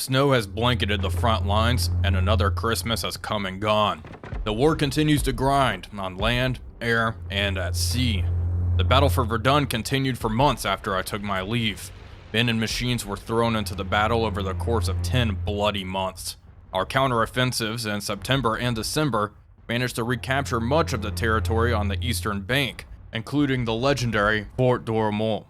Snow has blanketed the front lines, and another Christmas has come and gone. The war continues to grind, on land, air, and at sea. The battle for Verdun continued for months after I took my leave. Men and machines were thrown into the battle over the course of 10 bloody months. Our counteroffensives in September and December managed to recapture much of the territory on the eastern bank, including the legendary Fort d'Ormont.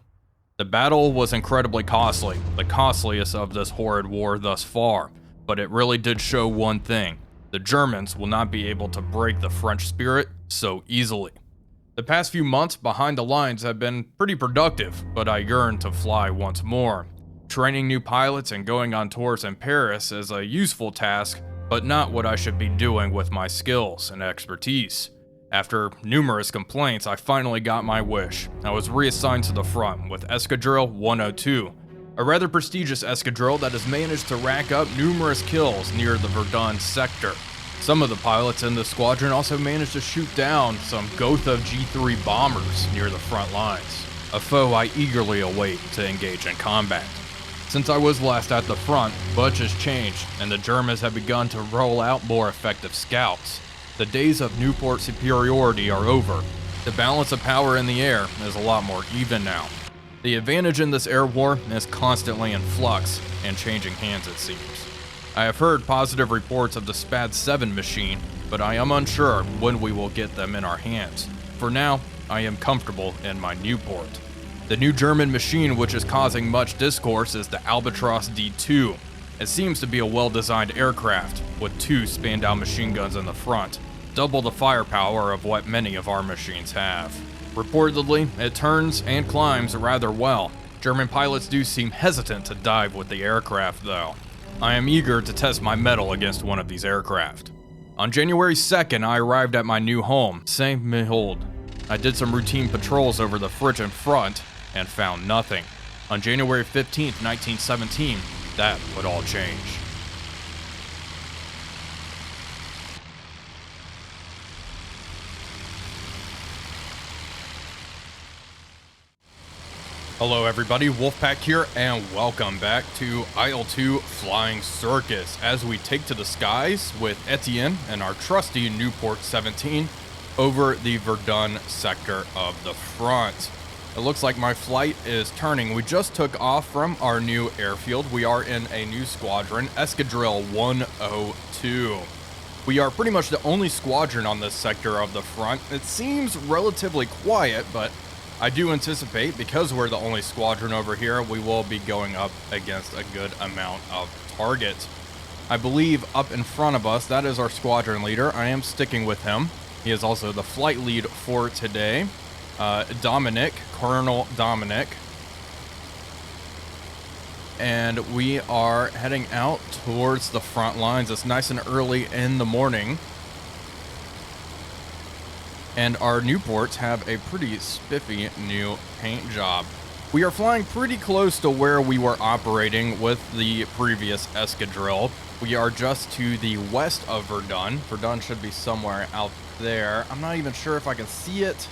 The battle was incredibly costly, the costliest of this horrid war thus far, but it really did show one thing: the Germans will not be able to break the French spirit so easily. The past few months behind the lines have been pretty productive, but I yearn to fly once more. Training new pilots and going on tours in Paris is a useful task, but not what I should be doing with my skills and expertise. After numerous complaints, I finally got my wish. I was reassigned to the front with Escadrille 102, a rather prestigious escadrille that has managed to rack up numerous kills near the Verdun sector. Some of the pilots in the squadron also managed to shoot down some Gotha G3 bombers near the front lines, a foe I eagerly await to engage in combat. Since I was last at the front, much has changed, and the Germans have begun to roll out more effective scouts. The days of Newport superiority are over. The balance of power in the air is a lot more even now. The advantage in this air war is constantly in flux and changing hands, it seems. I have heard positive reports of the SPAD-7 machine, but I am unsure when we will get them in our hands. For now, I am comfortable in my Newport. The new German machine which is causing much discourse is the Albatros D2. It seems to be a well-designed aircraft, with 2 Spandau machine guns in the front, double the firepower of what many of our machines have. Reportedly, it turns and climbs rather well. German pilots do seem hesitant to dive with the aircraft though. I am eager to test my mettle against one of these aircraft. On January 2nd, I arrived at my new home, Saint-Méhold. I did some routine patrols over the frigid front and found nothing. On January 15th, 1917, that would all change. Hello everybody, Wolfpack here, and welcome back to IL-2 Flying Circus as we take to the skies with Etienne and our trusty Newport 17 over the Verdun sector of the front. It looks like my flight is turning. We just took off from our new airfield. We are in a new squadron, Escadrille 102. We are pretty much the only squadron on this sector of the front. It seems relatively quiet, but I do anticipate, because we're the only squadron over here, we will be going up against a good amount of targets. I believe up in front of us, that is our squadron leader. I am sticking with him. He is also the flight lead for today. Dominic, Colonel Dominic. And we are heading out towards the front lines. It's nice and early in the morning. And our Newports have a pretty spiffy new paint job. We are flying pretty close to where we were operating with the previous escadrille. We are just to the west of Verdun. Verdun should be somewhere out there. I'm not even sure if I can see it.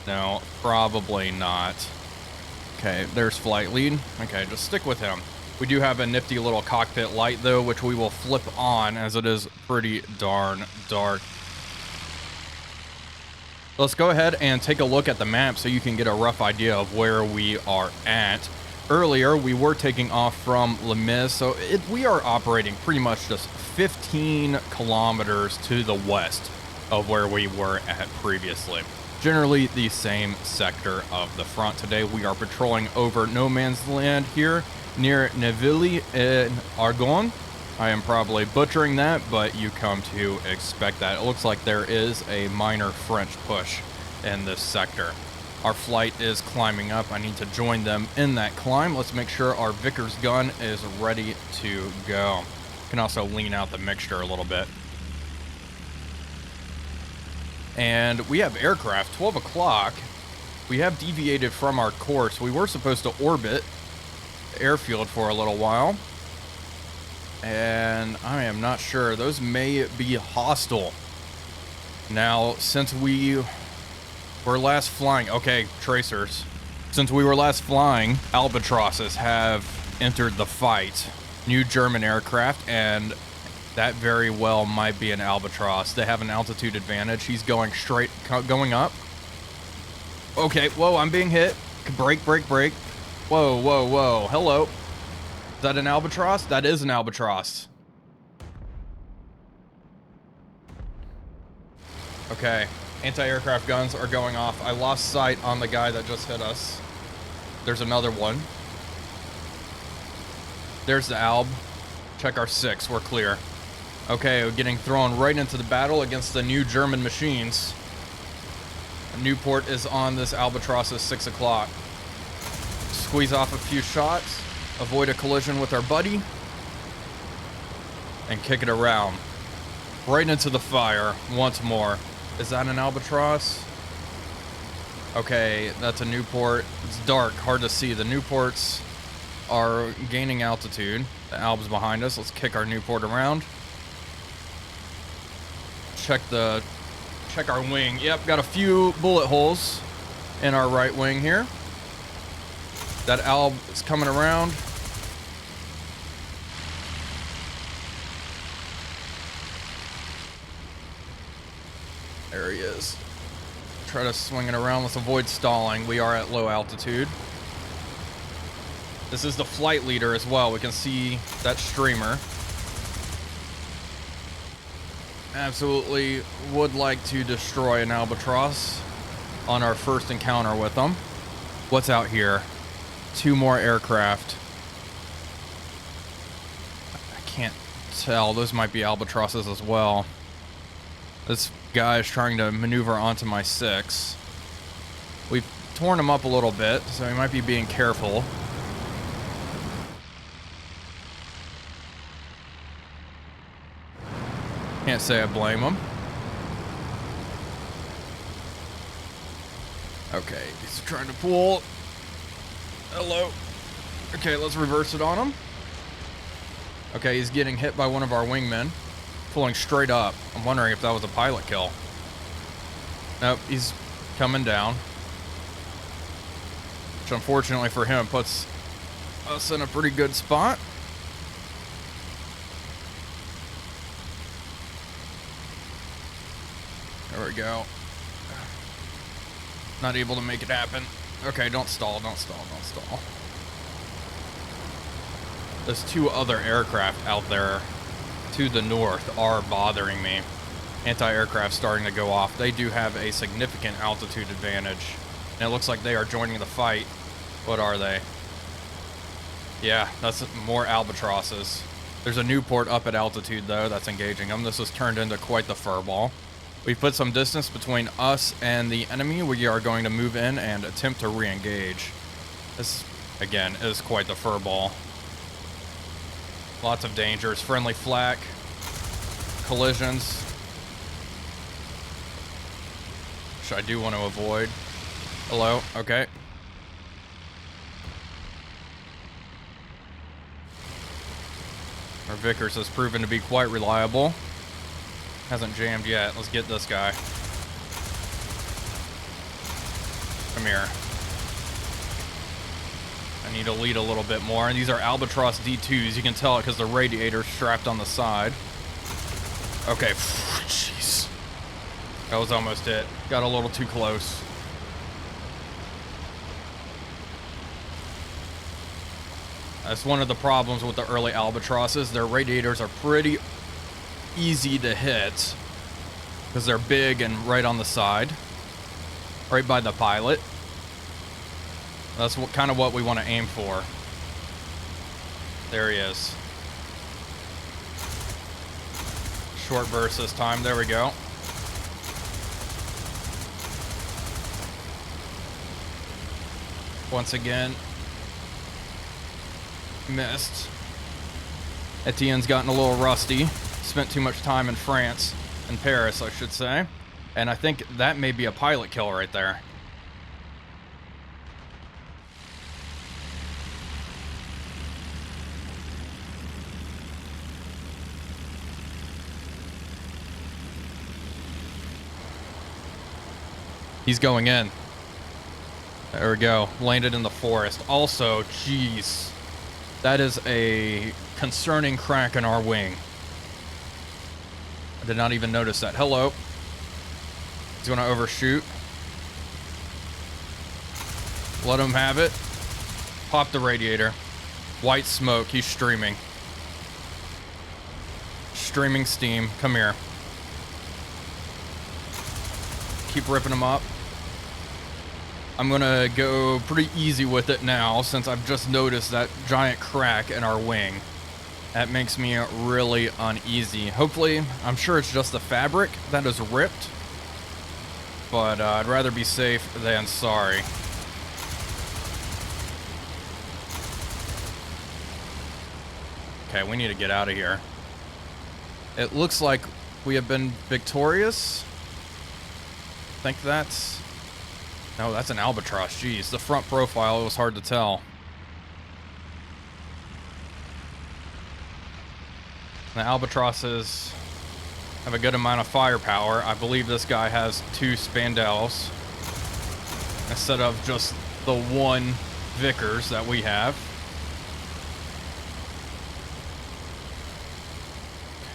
No, probably not. Okay, there's flight lead. Okay, just stick with him. We do have a nifty little cockpit light though, which we will flip on as it is pretty darn dark. Let's go ahead and take a look at the map so you can get a rough idea of where we are at. Earlier, we were taking off from Les Mis, so we are operating pretty much just 15 kilometers to the west of where we were at previously. Generally the same sector of the front. Today we are patrolling over no man's land here near Nevilly-en-Argonne. I am probably butchering that, but you come to expect that. It looks like there is a minor French push in this sector. Our flight is climbing up. I need to join them in that climb. Let's make sure our Vickers gun is ready to go. Can also lean out the mixture a little bit. And we have aircraft, 12 o'clock. We have deviated from our course. We were supposed to orbit the airfield for a little while. And I am not sure. Those may be hostile. Now, since we were last flying... Okay, tracers. Since we were last flying, albatrosses have entered the fight. new German aircraft, and that very well might be an Albatross. They have an altitude advantage. He's going straight, going up. Okay, whoa, I'm being hit. Brake, brake, brake. Whoa, whoa, whoa. Hello. Is that an Albatross? That is an Albatross. Okay, anti-aircraft guns are going off. I lost sight on the guy that just hit us. There's another one. There's the Alb. Check our 6, we're clear. Okay, we're getting thrown right into the battle against the new German machines. Newport is on this Albatross at 6 o'clock. Squeeze off a few shots, avoid a collision with our buddy, and kick it around. Right into the fire once more. Is that an Albatross? Okay, that's a Newport. It's dark, hard to see. The Newports are gaining altitude. The Alb's behind us. Let's kick our Newport around. Check our wing. Yep, got a few bullet holes in our right wing here. That Alb is coming around. There he is. Try to swing it around. Let's avoid stalling. We are at low altitude. This is the flight leader as well. We can see that streamer. Absolutely would like to destroy an Albatross on our first encounter with them. What's out here? 2 more aircraft. I can't tell. Those might be Albatrosses as well. This guy is trying to maneuver onto my 6. We've torn him up a little bit, so he might be being careful. Can't say I blame him. Okay, he's trying to pull. Hello. Okay, let's reverse it on him. Okay, he's getting hit by one of our wingmen. Pulling straight up. I'm wondering if that was a pilot kill. Nope, he's coming down. Which unfortunately for him puts us in a pretty good spot. There we go. Not able to make it happen. Okay, don't stall, don't stall, don't stall. There's 2 other aircraft out there to the north are bothering me. Anti-aircraft starting to go off. They do have a significant altitude advantage. And it looks like they are joining the fight. What are they? Yeah, that's more Albatrosses. There's a Newport up at altitude though that's engaging them. This has turned into quite the furball. We've put some distance between us and the enemy. We are going to move in and attempt to re-engage. This, again, is quite the furball. Lots of dangers. Friendly flak. Collisions. Which I do want to avoid. Hello? Okay. Our Vickers has proven to be quite reliable. Hasn't jammed yet. Let's get this guy. Come here. I need to lead a little bit more. And these are Albatross D2s. You can tell it because the radiator's strapped on the side. Okay. Jeez. That was almost it. Got a little too close. That's one of the problems with the early Albatrosses. Their radiators are pretty easy to hit because they're big and right on the side, right by the pilot. That's what kind of what we want to aim for. There he is. Short burst this time. There we go. Once again, missed. Etienne's gotten a little rusty. Spent too much time in France, in Paris, I should say. And I think that may be a pilot kill right there. He's going in. There we go. Landed in the forest. Also, jeez. That is a concerning crack in our wing. I did not even notice that. Hello. He's gonna overshoot. Let him have it. Pop the radiator. White smoke. He's streaming. Streaming steam. Come here. Keep ripping him up. I'm gonna go pretty easy with it now since I've just noticed that giant crack in our wing. That makes me really uneasy. Hopefully, I'm sure it's just the fabric that is ripped, but I'd rather be safe than sorry. Okay, we need to get out of here. It looks like we have been victorious. I think that's... No, that's an albatross. Jeez, the front profile, it was hard to tell. The albatrosses have a good amount of firepower. I believe this guy has 2 spandels instead of just the 1 Vickers that we have.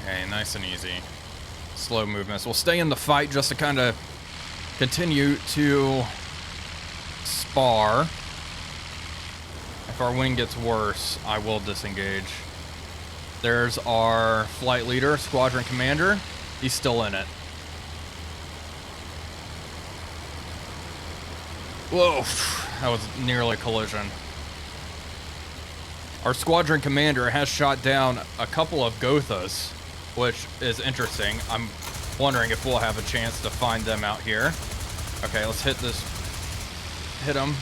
Okay, nice and easy. Slow movements. We'll stay in the fight just to kind of continue to spar. If our wing gets worse, I will disengage. There's our flight leader, squadron commander. He's still in it. Whoa, that was nearly a collision. Our squadron commander has shot down a couple of Gothas, which is interesting. I'm wondering if we'll have a chance to find them out here. Okay, let's hit this. Hit him.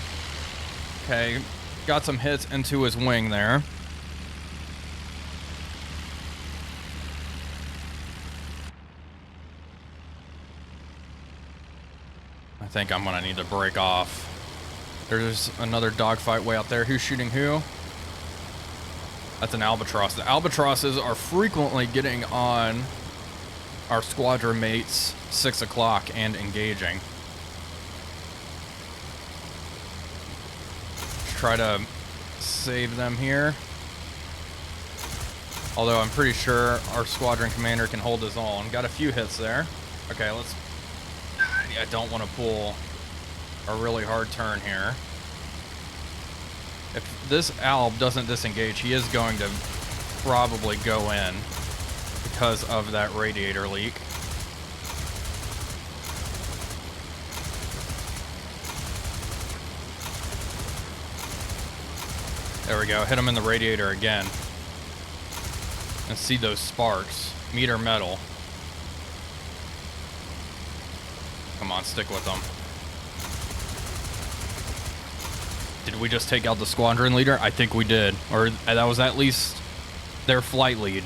Okay, got some hits into his wing there. I think I'm gonna need to break off. There's another dogfight way out there. Who's shooting who? That's an albatross. The albatrosses are frequently getting on our squadron mates 6 o'clock and engaging. Try to save them here. Although I'm pretty sure our squadron commander can hold his own. Got a few hits there. Okay, let's... I don't want to pull a really hard turn here. If this alb doesn't disengage, he is going to probably go in because of that radiator leak. There we go. Hit him in the radiator again. And see those sparks. Meter metal. Come on, stick with them. Did we just take out the squadron leader? I think we did. Or that was at least their flight lead.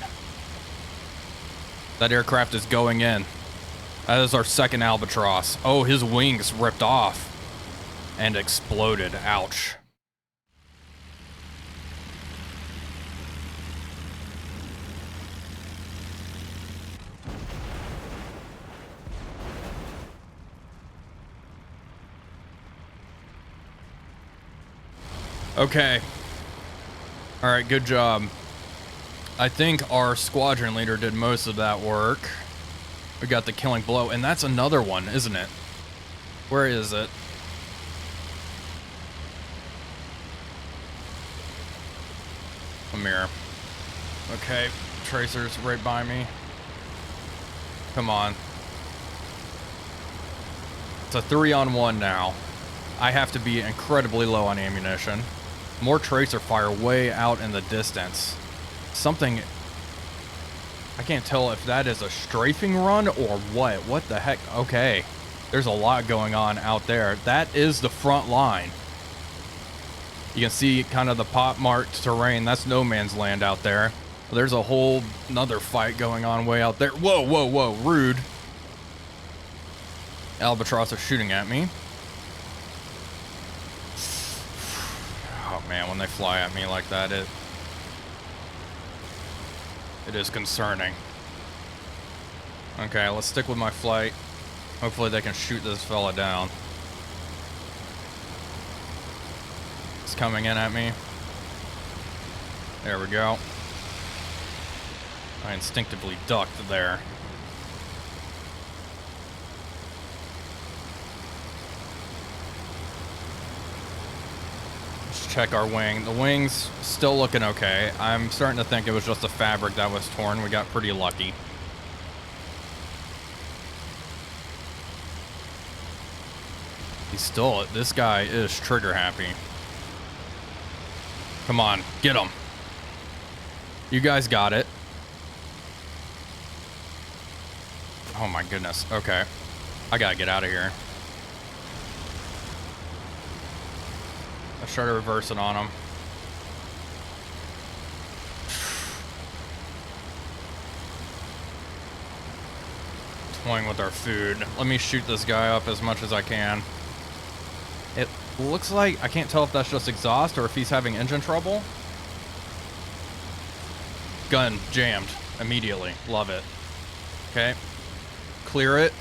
That aircraft is going in. That is our second albatross. Oh, his wings ripped off and exploded. Ouch. Okay. All right, good job. I think our squadron leader did most of that work. We got the killing blow, and that's another one, isn't it? Where is it? Come here. Okay, tracer's right by me. Come on. It's a 3-on-1 now. I have to be incredibly low on ammunition. More tracer fire way out in the distance. Something... I can't tell if that is a strafing run or what. What the heck? Okay. There's a lot going on out there. That is the front line. You can see kind of the pot-marked terrain. That's no man's land out there. There's a whole another fight going on way out there. Whoa, whoa, whoa. Rude. Albatross are shooting at me. Oh man, when they fly at me like that, it is concerning. Okay, let's stick with my flight. Hopefully they can shoot this fella down. It's coming in at me. There we go. I instinctively ducked there. Let's check our wing. The wing's still looking okay. I'm starting to think it was just the fabric that was torn. We got pretty lucky. This guy is trigger happy. Come on, get him. You guys got it. Oh my goodness. Okay. I gotta get out of here. Let's try to reverse it on him. Toying with our food. Let me shoot this guy up as much as I can. It looks like, I can't tell if that's just exhaust or if he's having engine trouble. Gun jammed immediately. Love it. Okay. Clear it.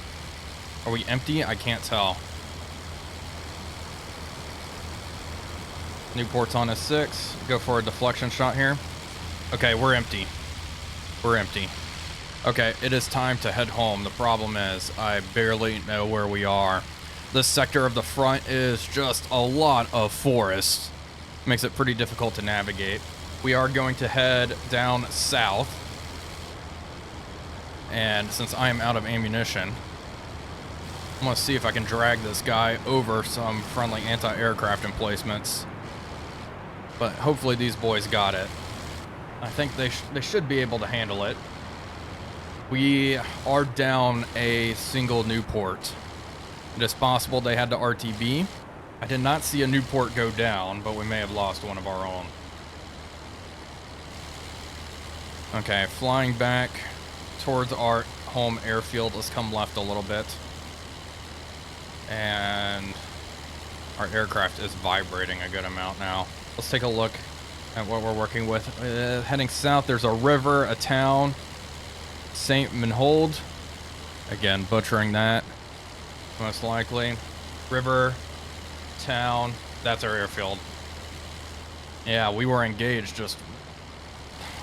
Are we empty? I can't tell. Newport's on his 6. Go for a deflection shot here. Okay, we're empty. We're empty. Okay, it is time to head home. The problem is I barely know where we are. This sector of the front is just a lot of forest. Makes it pretty difficult to navigate. We are going to head down south. And since I am out of ammunition, I'm going to see if I can drag this guy over some friendly anti-aircraft emplacements. But hopefully these boys got it. I think they should be able to handle it. We are down a single Newport. It is possible they had to RTB. I did not see a Newport go down, but we may have lost one of our own. Okay, flying back towards our home airfield. Let's come left a little bit. And our aircraft is vibrating a good amount now. Let's take a look at what we're working with. Heading south, there's a river, a town, St. Minhold. Again, butchering that. Most likely. River, town, that's our airfield. Yeah, we were engaged just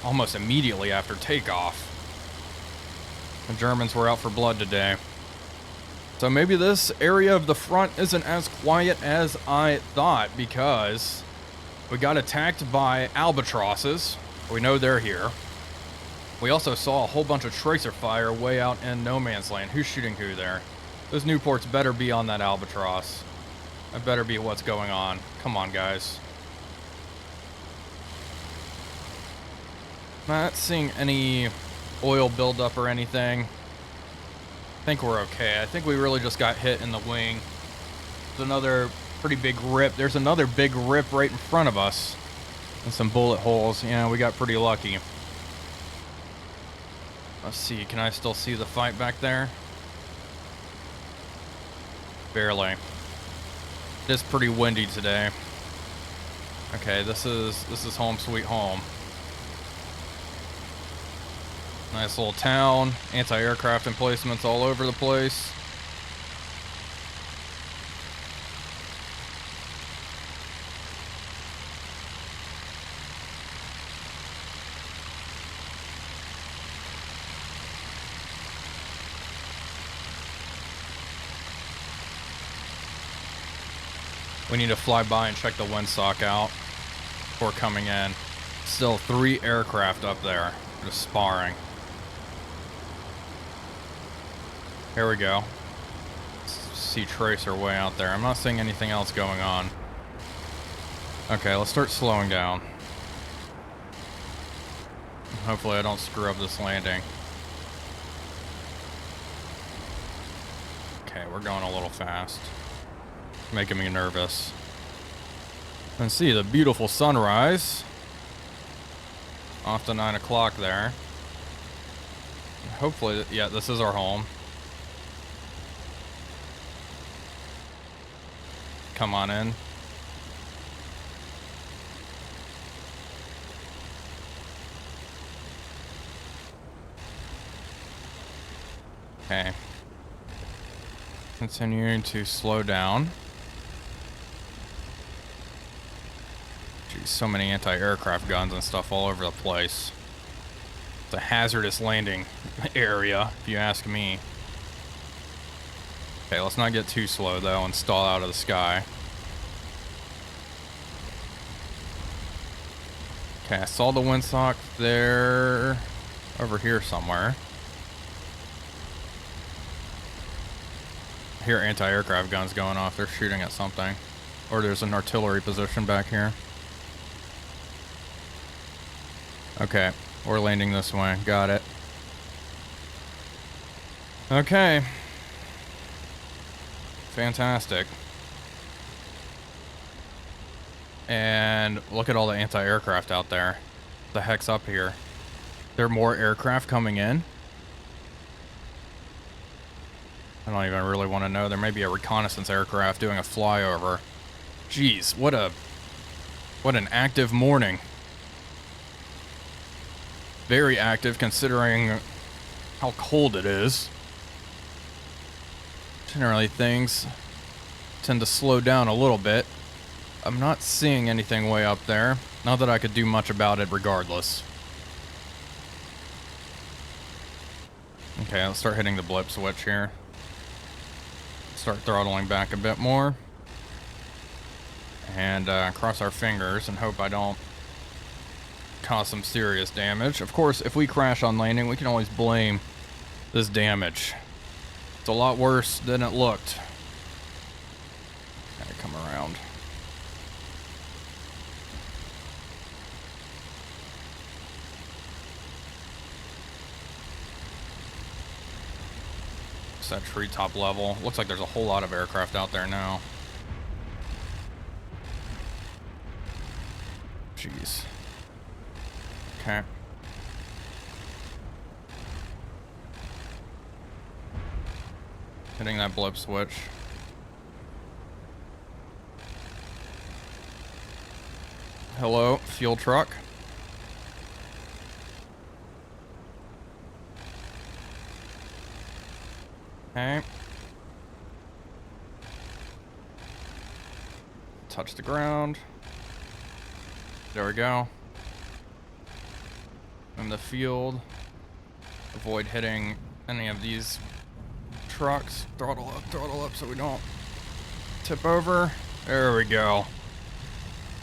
almost immediately after takeoff. The Germans were out for blood today. So maybe this area of the front isn't as quiet as I thought, because we got attacked by albatrosses. We know they're here. We also saw a whole bunch of tracer fire way out in no man's land. Who's shooting who there? Those Newports better be on that albatross. That better be what's going on. Come on, guys. Not seeing any oil buildup or anything. I think we're okay. I think we really just got hit in the wing. There's another pretty big rip. There's another big rip right in front of us. And some bullet holes. Yeah, we got pretty lucky. Let's see. Can I still see the fight back there? Barely. It is pretty windy today. Okay, this is home sweet home. Nice little town. Anti-aircraft emplacements all over the place. We need to fly by and check the windsock out before coming in. Still 3 aircraft up there, just sparring. Here we go. See tracer way out there. I'm not seeing anything else going on. Okay, let's start slowing down. Hopefully I don't screw up this landing. Okay, we're going a little fast. Making me nervous. And see the beautiful sunrise. Off to 9 o'clock there. Hopefully, yeah, this is our home. Come on in. Okay. Continuing to slow down. So many anti-aircraft guns and stuff all over the place. It's a hazardous landing area, if you ask me. Okay, let's not get too slow, though, and stall out of the sky. Okay, I saw the windsock there, over here somewhere. I hear anti-aircraft guns going off. They're shooting at something. Or there's an artillery position back here. Okay, we're landing this way. Got it. Okay. Fantastic. And look at all the anti-aircraft out there. What the heck's up here? There are more aircraft coming in? I don't even really want to know. There may be a reconnaissance aircraft doing a flyover. Jeez, what an active morning. Very active considering how cold it is. Generally things tend to slow down a little bit. I'm not seeing anything way up there. Not that I could do much about it regardless. Okay, let's start hitting the blip switch here. Start throttling back a bit more. And cross our fingers and hope I don't cause some serious damage. Of course, if we crash on landing, we can always blame this damage. It's a lot worse than it looked. Gotta come around. It's that treetop level. Looks like there's a whole lot of aircraft out there now. Jeez. Okay. Hitting that blip switch. Hello, fuel truck. Okay. Touch the ground. There we go. In the field. Avoid hitting any of these trucks. Throttle up so we don't tip over. There we go.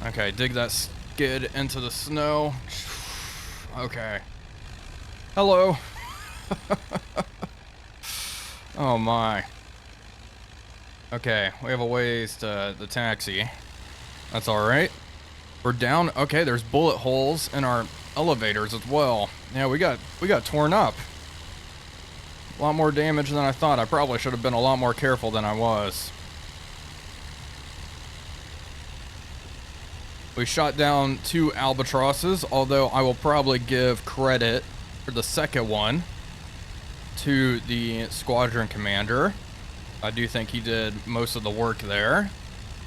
Okay, dig that skid into the snow. Okay. Hello. Oh my. Okay, we have a ways to the taxi. That's alright. We're down. Okay, there's bullet holes in our elevators as well. Yeah, we got torn up. A lot more damage than I thought. I probably should have been a lot more careful than I was. We shot down 2 albatrosses, although I will probably give credit for the second one to the squadron commander. I do think he did most of the work there.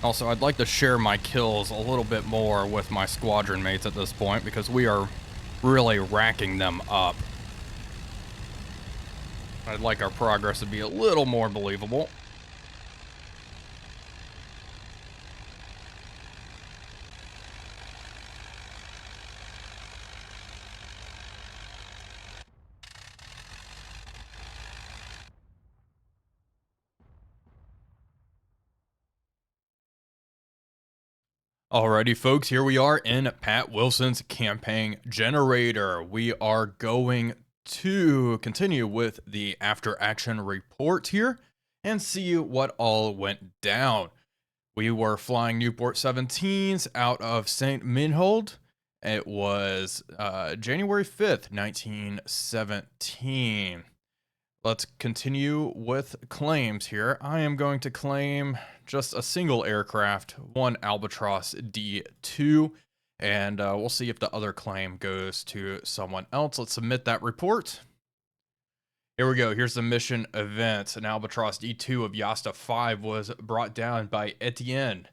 Also, I'd like to share my kills a little bit more with my squadron mates at this point because we are really racking them up. I'd like our progress to be a little more believable. Alrighty, folks, here we are in Pat Wilson's campaign generator. We are going to continue with the after action report here and see what all went down. We were flying Newport 17s out of St. Minhold. It was January 5th, 1917. Let's continue with claims here. I am going to claim just a single aircraft, one Albatross D2, and we'll see if the other claim goes to someone else. Let's submit that report. Here we go. Here's the mission event. An Albatross D2 of Yasta 5 was brought down by Etienne,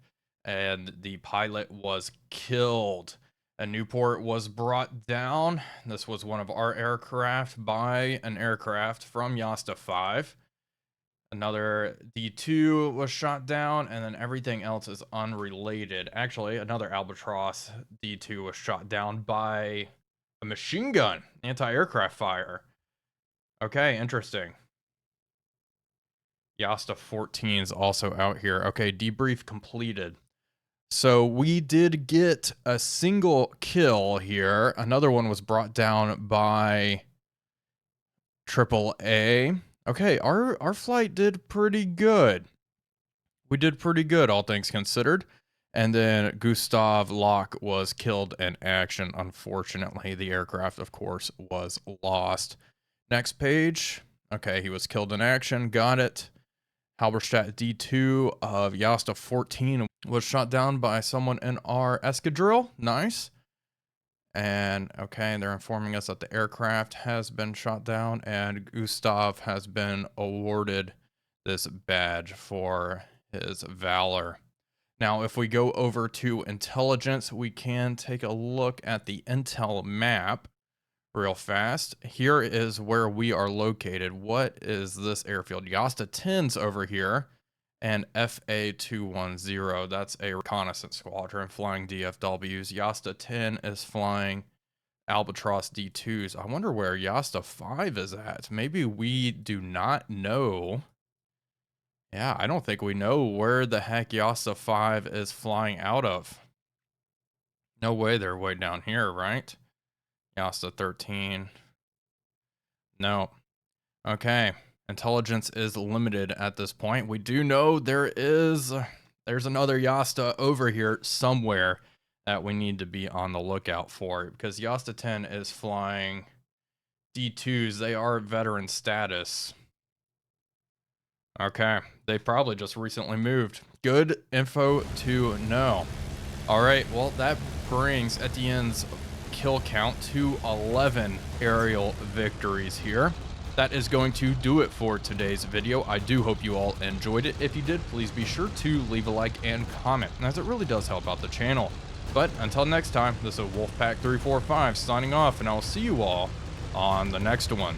and the pilot was killed. A Newport was brought down. This was one of our aircraft by an aircraft from Yasta 5. Another D2 was shot down, and then everything else is unrelated. Actually, another Albatross D2 was shot down by a machine gun, anti-aircraft fire. Okay, interesting. Yasta 14 is also out here. Okay, debrief completed. So we did get a single kill here. Another one was brought down by AAA. Okay, our flight did pretty good. We did pretty good, all things considered. And then Gustav Locke was killed in action. Unfortunately, the aircraft, of course, was lost. Next page. Okay, he was killed in action. Got it. Halberstadt D2 of Yasta 14 was shot down by someone in our escadrille. Nice. And okay, they're informing us that the aircraft has been shot down and Gustav has been awarded this badge for his valor. Now, if we go over to intelligence, we can take a look at the intel map real fast. Here is where we are located. What is this airfield? Yasta 10's over here, and FA210, that's a reconnaissance squadron flying DFWs. Yasta 10 is flying Albatross D2s. I wonder where Yasta 5 is at. Maybe we do not know. Yeah, I don't think we know where the heck Yasta 5 is flying out of. No way they're way down here, right? Yasta 13. No. Okay. Intelligence is limited at this point. We do know there's another Yasta over here somewhere that we need to be on the lookout for, because Yasta 10 is flying D2s. They are veteran status. Okay. They probably just recently moved. Good info to know. All right. Well, that brings Etienne's kill count to 11 aerial victories here. That is going to do it for today's video. I do hope you all enjoyed it. If you did, please be sure to leave a like and comment, as it really does help out the channel. But until next time, this is Wolfpack345 signing off, and I will see you all on the next one.